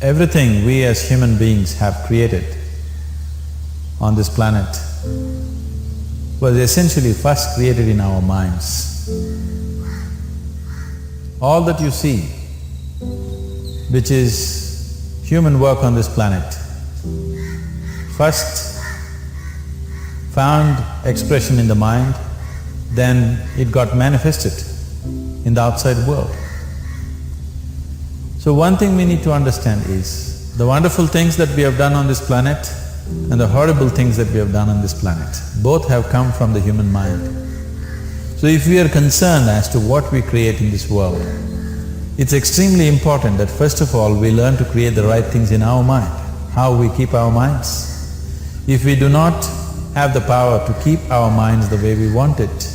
Everything we as human beings have created on this planet was essentially first created in our minds. All that you see, which is human work on this planet, first found expression in the mind, then it got manifested in the outside world. So one thing we need to understand is, the wonderful things that we have done on this planet and the horrible things that we have done on this planet, both have come from the human mind. So if we are concerned as to what we create in this world, it's extremely important that first of all we learn to create the right things in our mind, how we keep our minds. If we do not have the power to keep our minds the way we want it,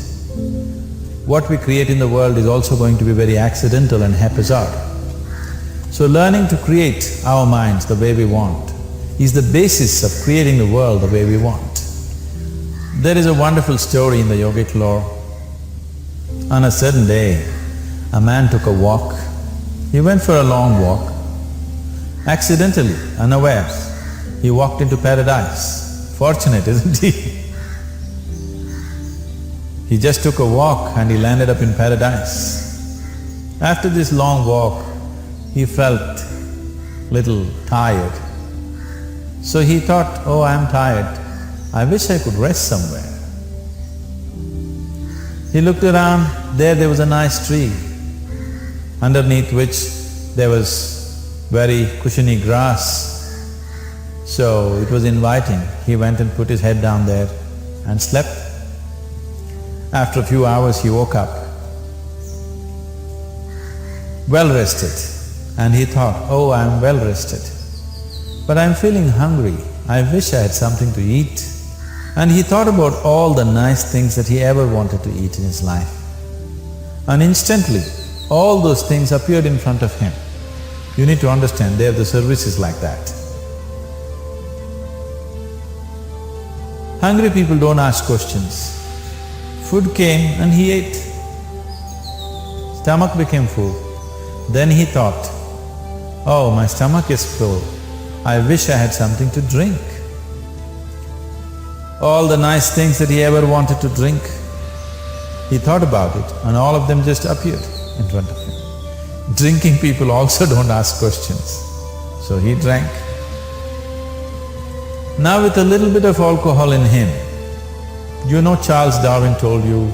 what we create in the world is also going to be very accidental and haphazard. So learning to create our minds the way we want is the basis of creating the world the way we want. There is a wonderful story in the yogic lore. On a certain day, a man took a walk. He went for a long walk. Accidentally, unawares, he walked into paradise. Fortunate, isn't he? He just took a walk and he landed up in paradise. After this long walk, he felt little tired. So he thought, oh, I'm tired, I wish I could rest somewhere. He looked around, there was a nice tree, underneath which there was very cushiony grass. So it was inviting. He went and put his head down there and slept. After a few hours he woke up, well rested, and he thought, oh, I'm well rested, but I'm feeling hungry, I wish I had something to eat. And he thought about all the nice things that he ever wanted to eat in his life. And instantly, all those things appeared in front of him. You need to understand, the service is like that. Hungry people don't ask questions. Food came and he ate. Stomach became full. Then he thought, oh, my stomach is full, I wish I had something to drink. All the nice things that he ever wanted to drink, he thought about it and all of them just appeared in front of him. Drinking people also don't ask questions, so he drank. Now with a little bit of alcohol in him, you know Charles Darwin told you,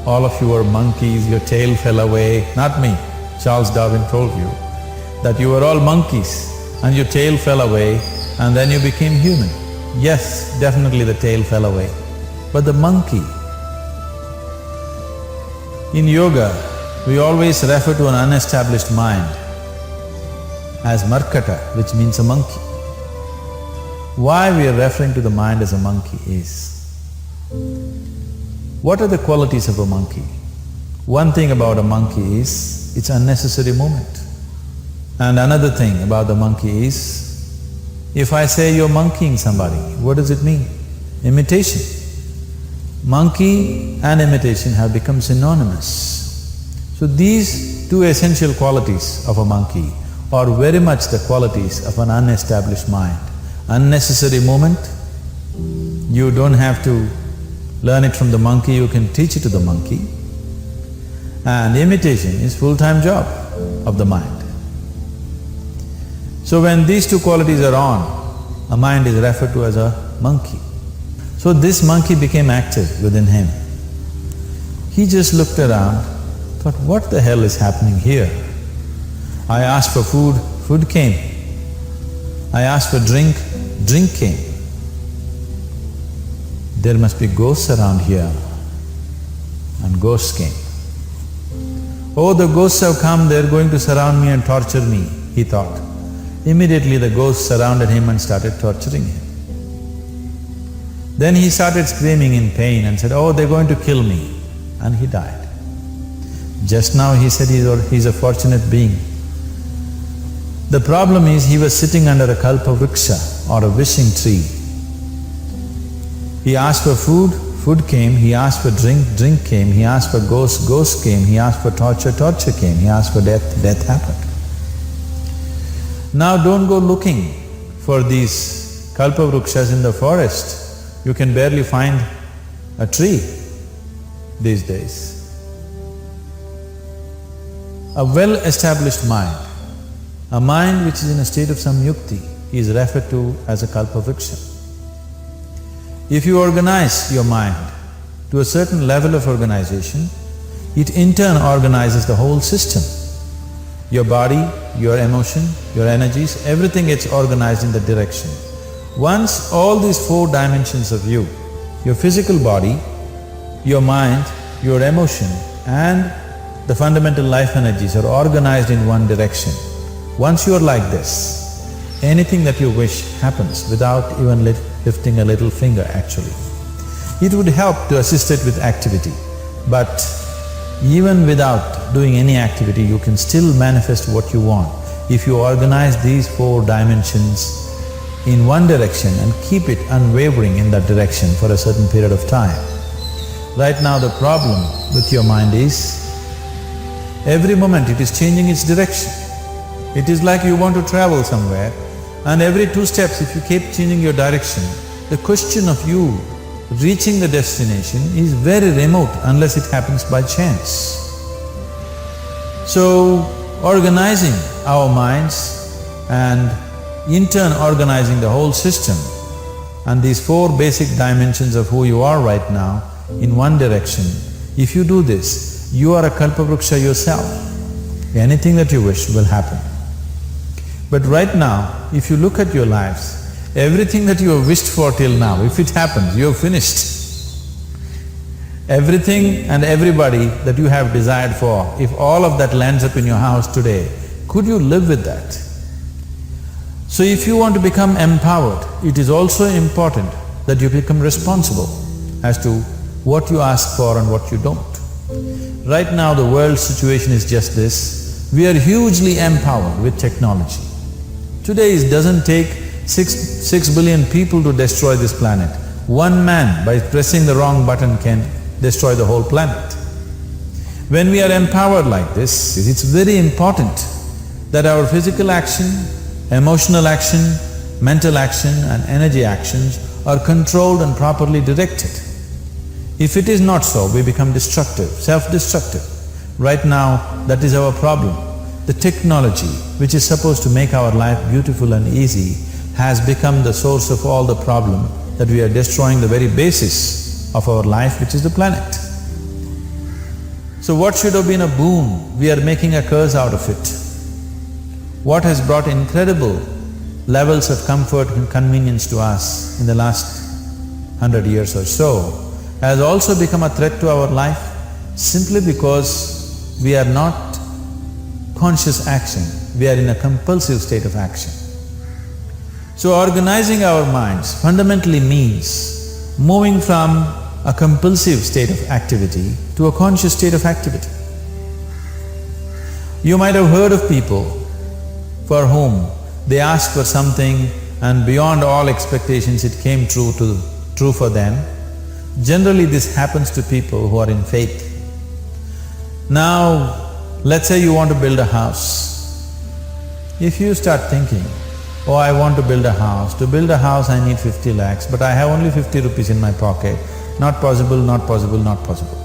all of you are monkeys, your tail fell away. Not me, Charles Darwin told you that you were all monkeys and your tail fell away and then you became human. Yes, definitely the tail fell away, but the monkey… In yoga, we always refer to an unestablished mind as markata, which means a monkey. Why we are referring to the mind as a monkey is, what are the qualities of a monkey? One thing about a monkey is, it's unnecessary movement. And another thing about the monkey is, if I say you're monkeying somebody, what does it mean? Imitation. Monkey and imitation have become synonymous. So these two essential qualities of a monkey are very much the qualities of an unestablished mind. Unnecessary movement, you don't have to learn it from the monkey, you can teach it to the monkey. And imitation is full-time job of the mind. So when these two qualities are on, a mind is referred to as a monkey. So this monkey became active within him. He just looked around, thought, what the hell is happening here? I asked for food, food came. I asked for drink, drink came. There must be ghosts around here, and ghosts came. Oh, the ghosts have come, they're going to surround me and torture me, he thought. Immediately the ghosts surrounded him and started torturing him. Then he started screaming in pain and said, oh, they're going to kill me, and he died. Just now he said he's a fortunate being. The problem is he was sitting under a kalpa vriksha or a wishing tree. He asked for food, food came. He asked for drink, drink came. He asked for ghost, ghost came. He asked for torture, torture came. He asked for death, death happened. Now don't go looking for these kalpavrukshas in the forest. You can barely find a tree these days. A well-established mind, a mind which is in a state of samyukti, is referred to as a kalpavruksha. If you organize your mind to a certain level of organization, it in turn organizes the whole system. Your body, your emotion, your energies, everything gets organized in that direction. Once all these four dimensions of you, your physical body, your mind, your emotion and the fundamental life energies are organized in one direction. Once you are like this, anything that you wish happens without even lifting a little finger actually. It would help to assist it with activity, but even without doing any activity, you can still manifest what you want if you organize these four dimensions in one direction and keep it unwavering in that direction for a certain period of time. Right now the problem with your mind is, every moment it is changing its direction. It is like you want to travel somewhere and every 2 steps if you keep changing your direction, the question of you reaching the destination is very remote unless it happens by chance. So, organizing our minds and in turn organizing the whole system and these 4 basic dimensions of who you are right now in one direction, if you do this, you are a kalpavruksha yourself. Anything that you wish will happen. But right now, if you look at your lives, everything that you have wished for till now, if it happens, you have finished. Everything and everybody that you have desired for, if all of that lands up in your house today, could you live with that? So if you want to become empowered, it is also important that you become responsible as to what you ask for and what you don't. Right now the world situation is just this, we are hugely empowered with technology. Today it doesn't take 6 billion people to destroy this planet. One man by pressing the wrong button can destroy the whole planet. When we are empowered like this, it's very important that our physical action, emotional action, mental action and energy actions are controlled and properly directed. If it is not so, we become destructive, self-destructive. Right now, that is our problem. The technology, which is supposed to make our life beautiful and easy, has become the source of all the problem that we are destroying the very basis of our life, which is the planet. So what should have been a boon, we are making a curse out of it. What has brought incredible levels of comfort and convenience to us in the last 100 years or so has also become a threat to our life simply because we are not conscious action, we are in a compulsive state of action. So organizing our minds fundamentally means moving from a compulsive state of activity to a conscious state of activity. You might have heard of people for whom they asked for something and beyond all expectations it came true for them. Generally this happens to people who are in faith. Now, let's say you want to build a house. If you start thinking, oh, I want to build a house. To build a house I need 50 lakhs, but I have only 50 rupees in my pocket. Not possible, not possible, not possible.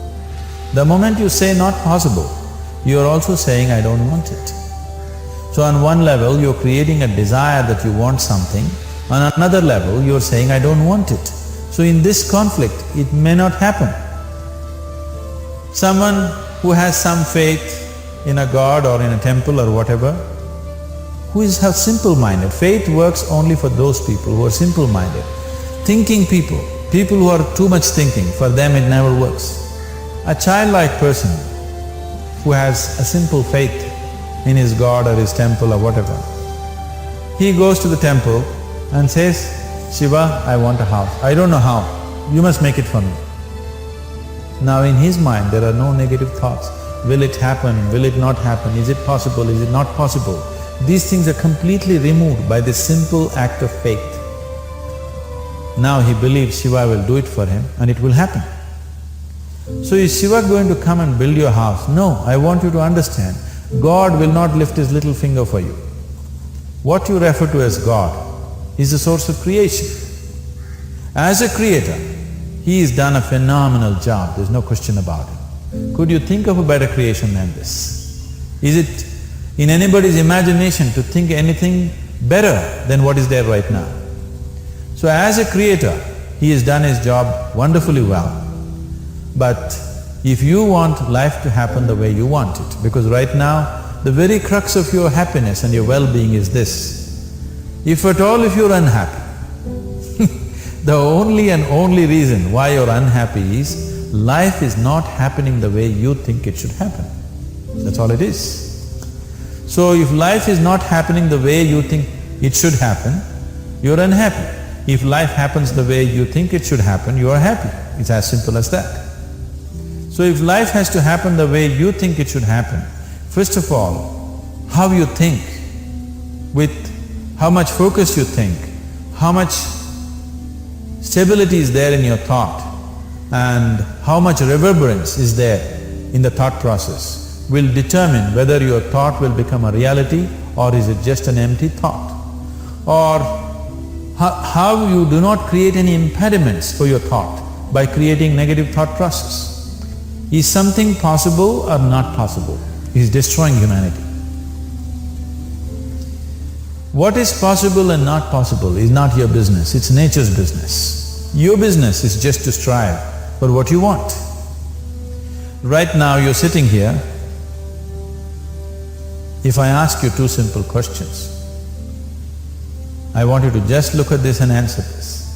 The moment you say not possible, you are also saying I don't want it. So on one level you're creating a desire that you want something, on another level you're saying I don't want it. So in this conflict, it may not happen. Someone who has some faith in a god or in a temple or whatever, who is simple-minded. Faith works only for those people who are simple-minded. Thinking people who are too much thinking, for them it never works. A childlike person who has a simple faith in his god or his temple or whatever, he goes to the temple and says, Shiva, I want a house. I don't know how, you must make it for me. Now in his mind there are no negative thoughts. Will it happen? Will it not happen? Is it possible? Is it not possible? These things are completely removed by this simple act of faith. Now he believes Shiva will do it for him and it will happen. So is Shiva going to come and build your house? No, I want you to understand, God will not lift his little finger for you. what you refer to as God is the source of creation. As a creator, He has done a phenomenal job, there's no question about it. Could you think of a better creation than this? Is it in anybody's imagination to think anything better than what is there right now? So as a creator, He has done His job wonderfully well. But if you want life to happen the way you want it, because right now, the very crux of your happiness and your well-being is this. If at all if you're unhappy, the only and only reason why you're unhappy is life is not happening the way you think it should happen. That's all it is. So if life is not happening the way you think it should happen, you're unhappy. If life happens the way you think it should happen, you are happy. It's as simple as that. So if life has to happen the way you think it should happen, first of all, how you think, with how much focus you think, how much stability is there in your thought, and how much reverberance is there in the thought process will determine whether your thought will become a reality or is it just an empty thought. Or how you do not create any impediments for your thought by creating negative thought process. Is something possible or not possible? Is destroying humanity. What is possible and not possible is not your business, it's nature's business. Your business is just to strive for what you want. Right now you're sitting here, if I ask you two simple questions, I want you to just look at this and answer this.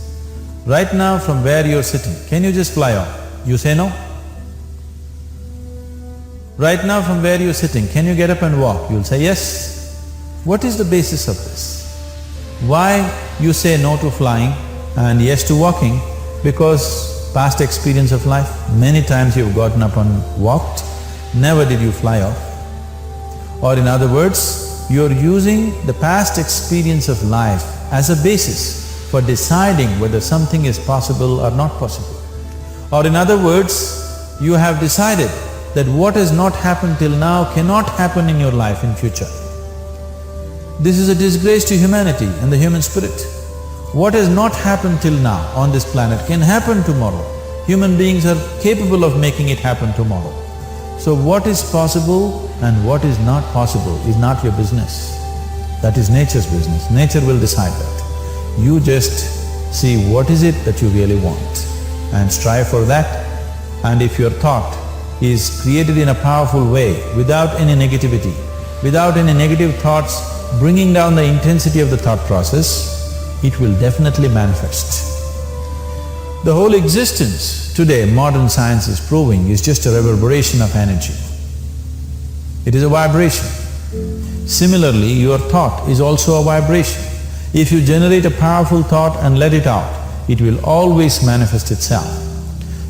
Right now from where you're sitting, can you just fly off? You say no? Right now from where you're sitting, can you get up and walk? You'll say yes. What is the basis of this? Why you say no to flying and yes to walking? Because past experience of life, many times you've gotten up and walked, never did you fly off. Or in other words, you're using the past experience of life as a basis for deciding whether something is possible or not possible. Or in other words, you have decided that what has not happened till now cannot happen in your life in future. This is a disgrace to humanity and the human spirit. What has not happened till now on this planet can happen tomorrow. Human beings are capable of making it happen tomorrow. So what is possible and what is not possible is not your business. That is nature's business. Nature will decide that. You just see what is it that you really want and strive for that. And if your thought is created in a powerful way, without any negativity, without any negative thoughts bringing down the intensity of the thought process, it will definitely manifest. The whole existence today, modern science is proving, is just a reverberation of energy. It is a vibration. Similarly, your thought is also a vibration. If you generate a powerful thought and let it out, it will always manifest itself.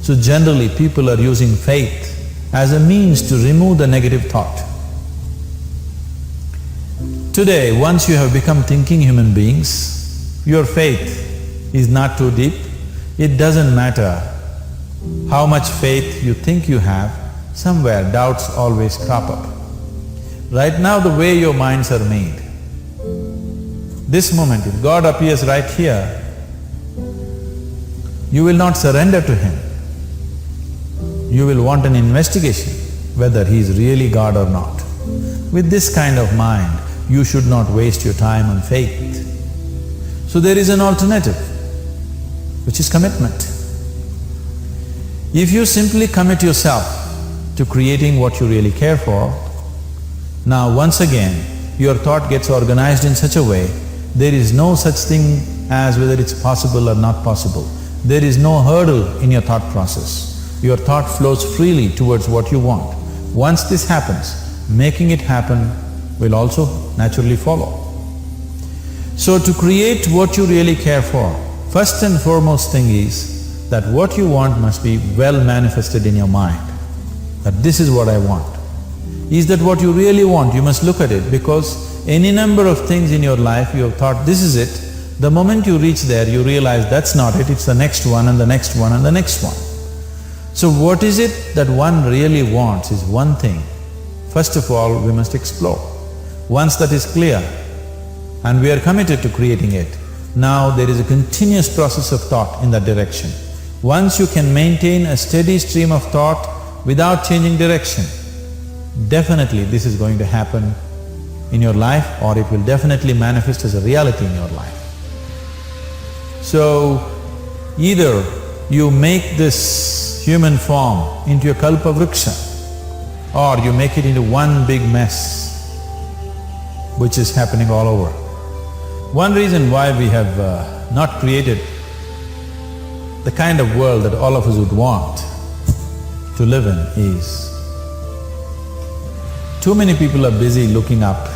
So generally, people are using faith as a means to remove the negative thought. Today, once you have become thinking human beings, your faith is not too deep. It doesn't matter how much faith you think you have, somewhere doubts always crop up. Right now, the way your minds are made, this moment, if God appears right here, you will not surrender to Him. You will want an investigation whether He is really God or not. With this kind of mind, you should not waste your time on faith. So there is an alternative, which is commitment. If you simply commit yourself to creating what you really care for, now once again, your thought gets organized in such a way, there is no such thing as whether it's possible or not possible. There is no hurdle in your thought process. Your thought flows freely towards what you want. Once this happens, making it happen will also naturally follow. So to create what you really care for, first and foremost thing is that what you want must be well manifested in your mind, that this is what I want. Is that what you really want? You must look at it, because any number of things in your life you have thought, this is it. The moment you reach there, you realize that's not it, it's the next one and the next one and the next one. So what is it that one really wants is one thing. First of all, we must explore. Once that is clear, and we are committed to creating it. Now there is a continuous process of thought in that direction. Once you can maintain a steady stream of thought without changing direction, definitely this is going to happen in your life, or it will definitely manifest as a reality in your life. So, either you make this human form into a kalpa vriksha, or you make it into one big mess, which is happening all over. One reason why we have not created the kind of world that all of us would want to live in is, too many people are busy looking up.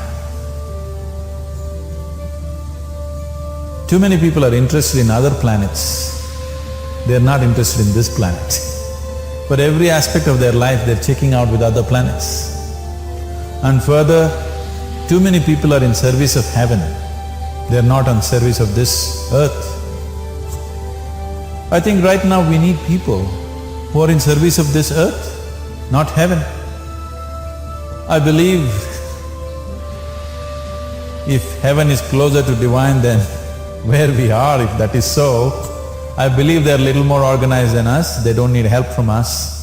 Too many people are interested in other planets. They are not interested in this planet. For every aspect of their life, they're checking out with other planets. And further, too many people are in service of heaven. They're not on service of this earth. I think right now we need people who are in service of this earth, not heaven. I believe if heaven is closer to divine than where we are, if that is so, I believe they're a little more organized than us, they don't need help from us.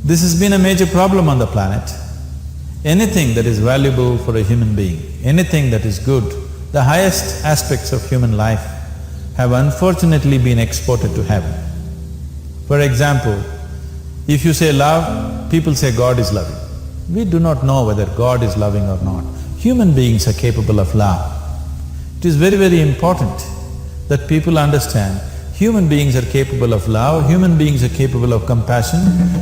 This has been a major problem on the planet. Anything that is valuable for a human being, anything that is good, the highest aspects of human life have unfortunately been exported to heaven. For example, if you say love, people say God is loving. We do not know whether God is loving or not. Human beings are capable of love. It is very, very important that people understand human beings are capable of love, human beings are capable of compassion,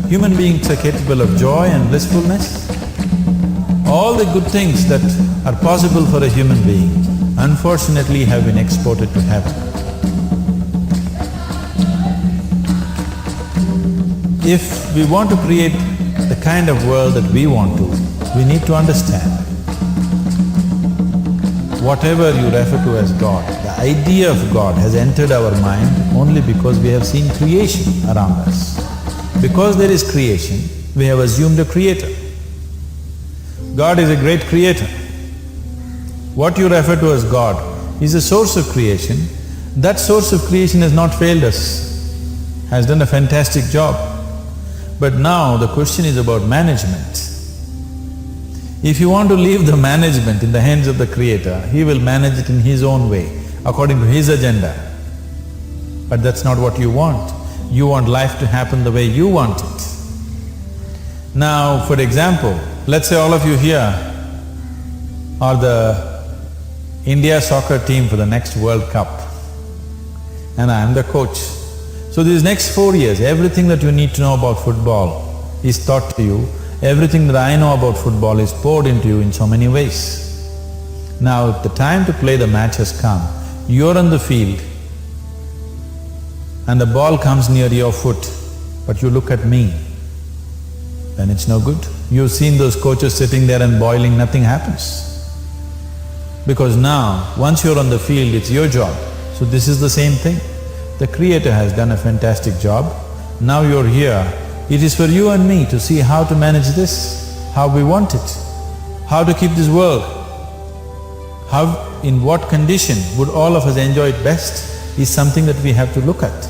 human beings are capable of joy and blissfulness. All the good things that are possible for a human being, unfortunately have been exported to heaven. If we want to create the kind of world that we want to, we need to understand whatever you refer to as God, the idea of God has entered our mind only because we have seen creation around us. Because there is creation, we have assumed a creator. God is a great creator. What you refer to as God is a source of creation. That source of creation has not failed us, has done a fantastic job. But now the question is about management. If you want to leave the management in the hands of the Creator, He will manage it in His own way, according to His agenda. But that's not what you want. You want life to happen the way you want it. Now, for example, let's say all of you here are the India soccer team for the next World Cup, and I am the coach. So these next 4 years, everything that you need to know about football is taught to you. Everything that I know about football is poured into you in so many ways. Now, the time to play the match has come. You're on the field and the ball comes near your foot, but you look at me, then it's no good. You've seen those coaches sitting there and boiling, nothing happens. Because now, once you're on the field, it's your job. So this is the same thing. The Creator has done a fantastic job. Now you're here. It is for you and me to see how to manage this, how we want it, how to keep this world, in what condition would all of us enjoy it best is something that we have to look at.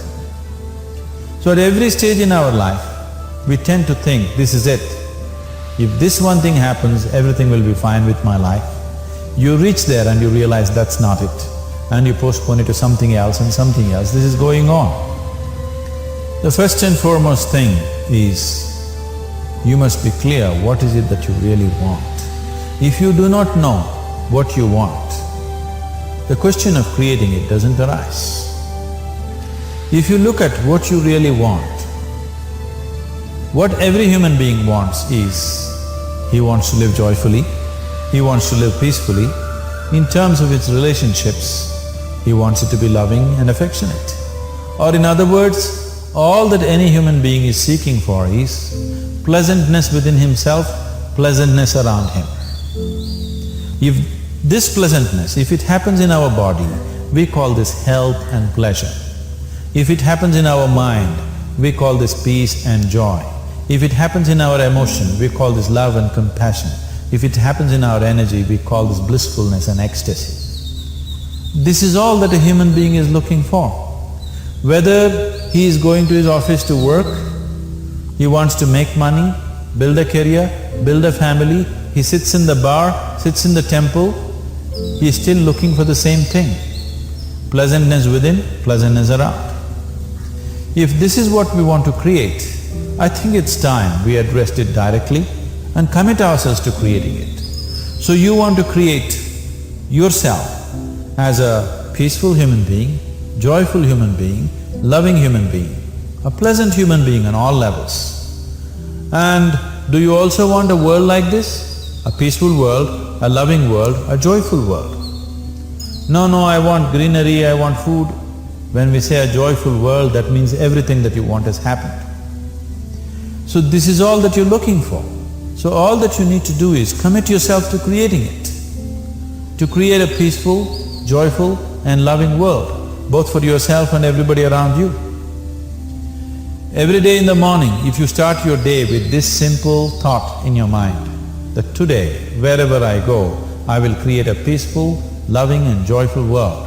So at every stage in our life, we tend to think, this is it. If this one thing happens, everything will be fine with my life. You reach there and you realize that's not it, and you postpone it to something else and something else. This is going on. The first and foremost thing is, you must be clear what is it that you really want. If you do not know what you want, the question of creating it doesn't arise. If you look at what you really want, what every human being wants is, he wants to live joyfully, he wants to live peacefully. In terms of its relationships, he wants it to be loving and affectionate. Or in other words, all that any human being is seeking for is pleasantness within himself, pleasantness around him. If this pleasantness, if it happens in our body, we call this health and pleasure. If it happens in our mind, we call this peace and joy. If it happens in our emotion, we call this love and compassion. if it happens in our energy, we call this blissfulness and ecstasy. This is all that a human being is looking for. Whether he is going to his office to work, he wants to make money, build a career, build a family, he sits in the bar, sits in the temple, he is still looking for the same thing. Pleasantness within, pleasantness around. If this is what we want to create, I think it's time we addressed it directly and commit ourselves to creating it. So you want to create yourself as a peaceful human being, joyful human being, loving human being, a pleasant human being on all levels. And do you also want a world like this? A peaceful world, a loving world, a joyful world? No, I want greenery, I want food. When we say a joyful world, that means everything that you want has happened. So this is all that you're looking for. So all that you need to do is commit yourself to creating it, to create a peaceful, joyful and loving world, both for yourself and everybody around you. Every day in the morning, if you start your day with this simple thought in your mind, that today, wherever I go, I will create a peaceful, loving and joyful world.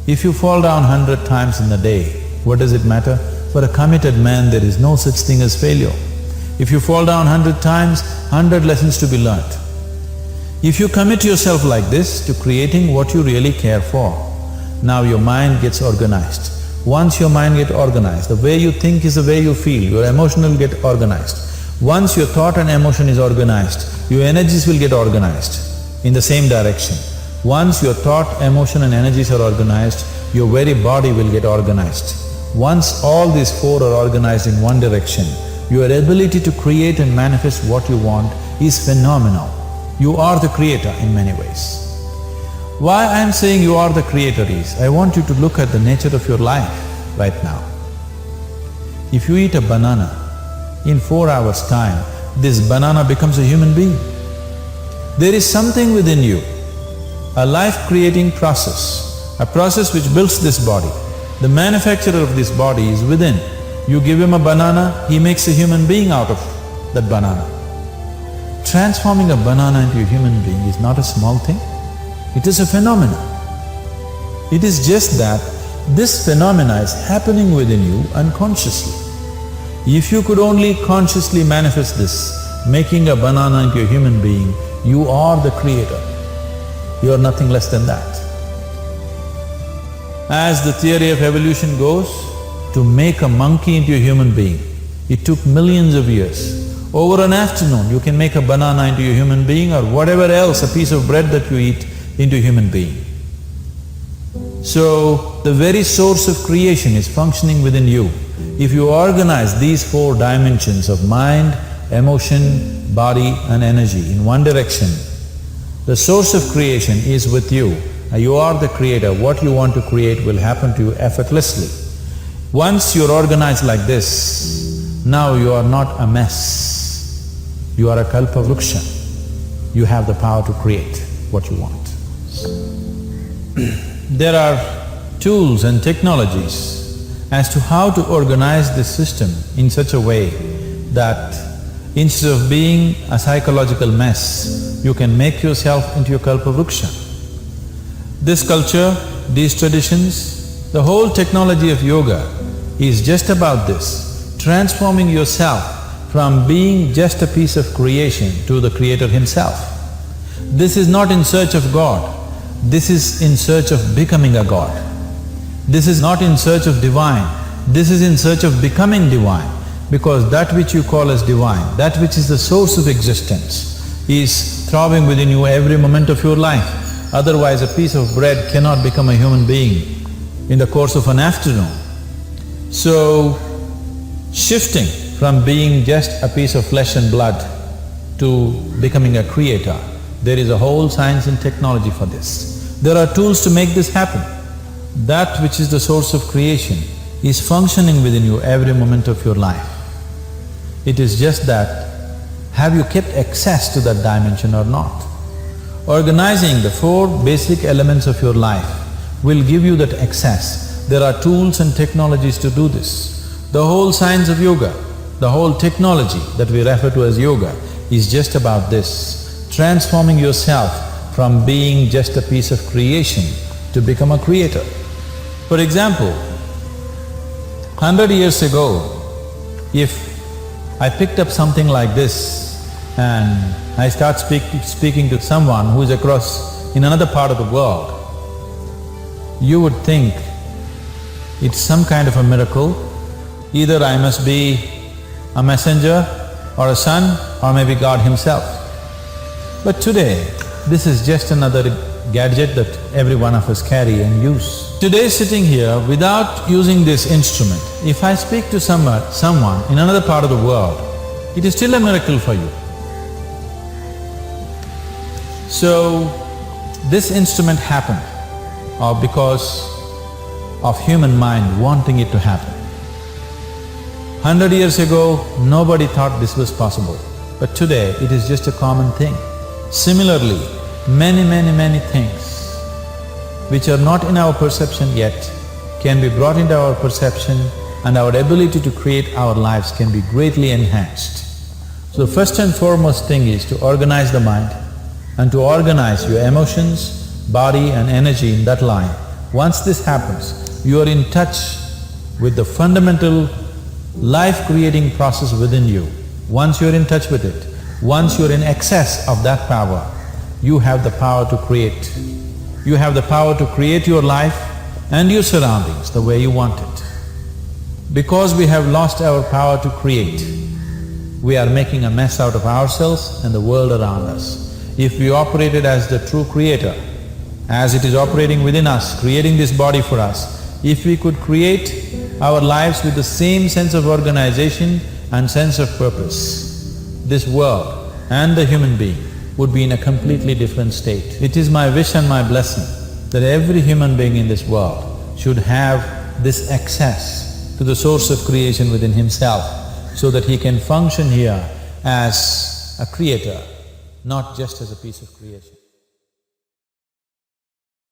If you fall down 100 times in the day, what does it matter? For a committed man, there is no such thing as failure. If you fall down 100 times, 100 lessons to be learnt. If you commit yourself like this to creating what you really care for, now your mind gets organized. Once your mind gets organized, the way you think is the way you feel, your emotion will get organized. Once your thought and emotion is organized, your energies will get organized in the same direction. Once your thought, emotion and energies are organized, your very body will get organized. Once all these four are organized in one direction, your ability to create and manifest what you want is phenomenal. You are the creator in many ways. Why I am saying you are the creator is, I want you to look at the nature of your life right now. If you eat a banana, in 4 hours' time, this banana becomes a human being. There is something within you, a life-creating process, a process which builds this body. The manufacturer of this body is within. You give him a banana, he makes a human being out of that banana. Transforming a banana into a human being is not a small thing, it is a phenomenon. It is just that this phenomena is happening within you unconsciously. If you could only consciously manifest this, making a banana into a human being, you are the creator. You are nothing less than that. As the theory of evolution goes, to make a monkey into a human being, it took millions of years. Over an afternoon, you can make a banana into a human being or whatever else, a piece of bread that you eat, into a human being. So, the very source of creation is functioning within you. If you organize these four dimensions of mind, emotion, body and energy in one direction, the source of creation is with you. You are the creator. What you want to create will happen to you effortlessly. Once you're organized like this, now you are not a mess. You are a kalpa vruksha. You have the power to create what you want. There are tools and technologies as to how to organize this system in such a way that instead of being a psychological mess, you can make yourself into a kalpa vruksha. This culture, these traditions, the whole technology of yoga is just about this, transforming yourself from being just a piece of creation to the creator himself. This is not in search of God, this is in search of becoming a God. This is not in search of divine, this is in search of becoming divine, because that which you call as divine, that which is the source of existence, is throbbing within you every moment of your life. Otherwise, a piece of bread cannot become a human being in the course of an afternoon. So, shifting from being just a piece of flesh and blood to becoming a creator, there is a whole science and technology for this. There are tools to make this happen. That which is the source of creation is functioning within you every moment of your life. It is just that, have you kept access to that dimension or not? Organizing the four basic elements of your life will give you that access. There are tools and technologies to do this. The whole science of yoga, the whole technology that we refer to as yoga, is just about this, transforming yourself from being just a piece of creation to become a creator. For example, 100 years ago, if I picked up something like this and I start speaking to someone who is across in another part of the world, you would think it's some kind of a miracle. Either I must be a messenger or a son or maybe God himself. But today, this is just another gadget that every one of us carry and use. Today sitting here without using this instrument, if I speak to someone in another part of the world, it is still a miracle for you. So, this instrument happened because of human mind wanting it to happen. 100 years ago, nobody thought this was possible, but today it is just a common thing. Similarly, many things which are not in our perception yet can be brought into our perception, and our ability to create our lives can be greatly enhanced. So first and foremost thing is to organize the mind and to organize your emotions, body and energy in that line. Once this happens, you are in touch with the fundamental life-creating process within you. Once you're in touch with it, once you're in excess of that power, you have the power to create. You have the power to create your life and your surroundings the way you want it. Because we have lost our power to create, we are making a mess out of ourselves and the world around us. If we operated as the true creator, as it is operating within us, creating this body for us, if we could create our lives with the same sense of organization and sense of purpose, this world and the human being would be in a completely different state. It is my wish and my blessing that every human being in this world should have this access to the source of creation within himself, so that he can function here as a creator, not just as a piece of creation.